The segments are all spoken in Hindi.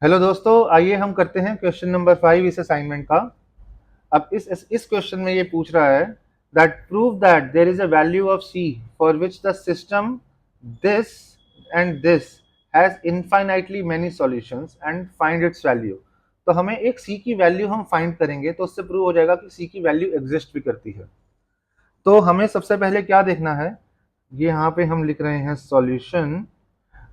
हेलो दोस्तों, आइए हम करते हैं क्वेश्चन नंबर 5 इस असाइनमेंट का। अब इस क्वेश्चन में ये पूछ रहा है that prove that there is a value of C for which the system this and this has infinitely many solutions and find its value. तो हमें एक सी की वैल्यू हम फाइंड करेंगे तो उससे प्रूव हो जाएगा कि सी की वैल्यू एग्जिस्ट भी करती है। तो हमें सबसे पहले क्या देखना है, ये यहाँ पे हम लिख रहे हैं सॉल्यूशन,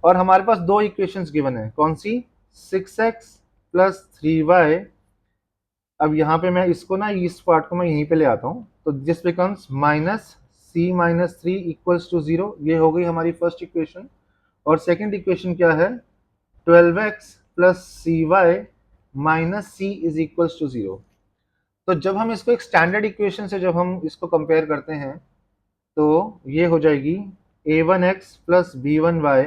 और हमारे पास दो इक्वेशंस गिवन है। कौन सी? 6x plus 3y। अब यहाँ पे मैं इसको ना, इस पार्ट को मैं यहीं पे ले आता हूँ, तो this becomes minus C minus three equals to zero. ये हो गई हमारी फर्स्ट इक्वेशन। और सेकंड इक्वेशन क्या है? 12x plus C Y minus C is equals to zero. तो जब हम इसको एक स्टैंडर्ड इक्वेशन से जब हम इसको कंपेयर करते हैं तो ये हो जाएगी a1x plus b1y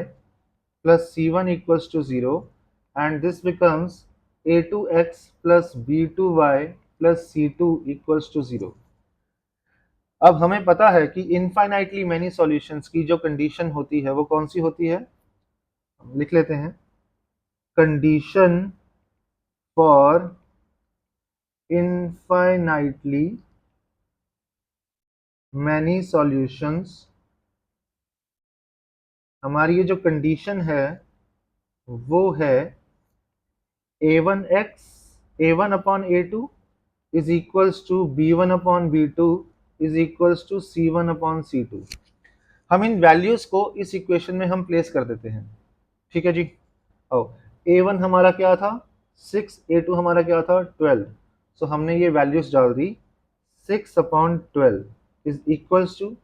plus c1 equals to 0, and this becomes a2x plus b2y plus c2 equals to 0। अब हमें पता है कि इनफाइनाइटली मैनी सॉल्यूशंस की जो कंडीशन होती है वो कौन सी होती है, हम लिख लेते हैं। Condition for infinitely many solutions, हमारी ये जो कंडीशन है वो है a1 upon a2 is equals to b1 upon b2 is equals to c1 upon c2। हम इन वैल्यूज को इस इक्वेशन में हम प्लेस कर देते हैं। ठीक है जी। ओ, a1 हमारा क्या था 6, a2 हमारा क्या था 12। सो हमने ये वैल्यूज डाल दी। 6 upon 12 is equals to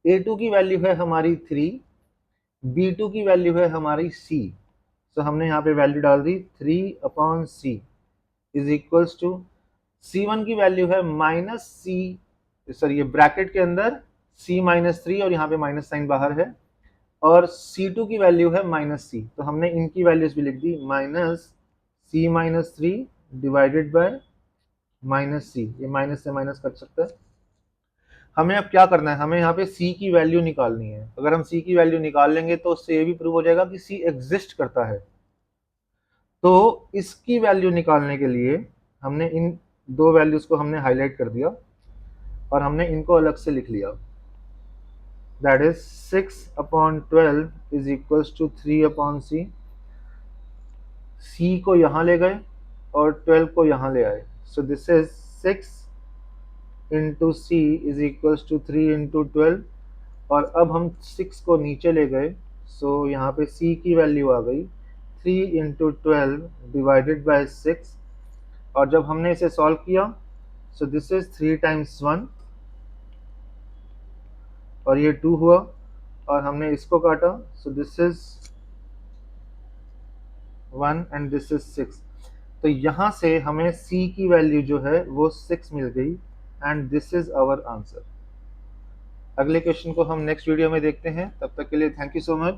a2 की वैल्यू है हमारी 3, b2 की वैल्यू है हमारी c। सो हमने यहाँ पे वैल्यू डाल दी 3 upon c is equals to C1 की वैल्यू है माइनस सी, सॉरी ये ब्रैकेट के अंदर C माइनस थ्री और यहाँ पे माइनस साइन बाहर है, और C2 की वैल्यू है माइनस सी। तो हमने इनकी वैल्यूज भी लिख दी, minus C minus three divided by minus C. ये माइनस से माइनस कट सकता है। हमें अब क्या करना है, हमें यहाँ पे C की वैल्यू निकालनी है। अगर हम C की वैल्यू निकाल लेंगे तो उससे ये भी प्रूव हो जाएगा कि C एग्जिस्ट करता है। तो इसकी वैल्यू निकालने के लिए हमने इन दो वैल्यूज को हमने हाईलाइट कर दिया और हमने इनको अलग से लिख लिया। That is 6 upon 12 is equals to 3 upon C. C को यहाँ ले गए और 12 को यहाँ ले आए। So this is 6 into C is equals to 3 into 12। और अब हम 6 को नीचे ले गए, सो यहाँ पे सी की वैल्यू आ गई 3 इंटू 12 डिवाइडेड बाई 6। और जब हमने इसे सॉल्व किया, सो दिस इज 3 टाइम्स 1 और ये 2 हुआ, और हमने इसको काटा, सो this is 1 and this is 6। तो यहाँ से हमें C की वैल्यू जो है वो 6 मिल गई, and this is our answer. अगले क्वेश्चन को हम नेक्स्ट वीडियो में देखते हैं। तब तक के लिए थैंक यू सो मच।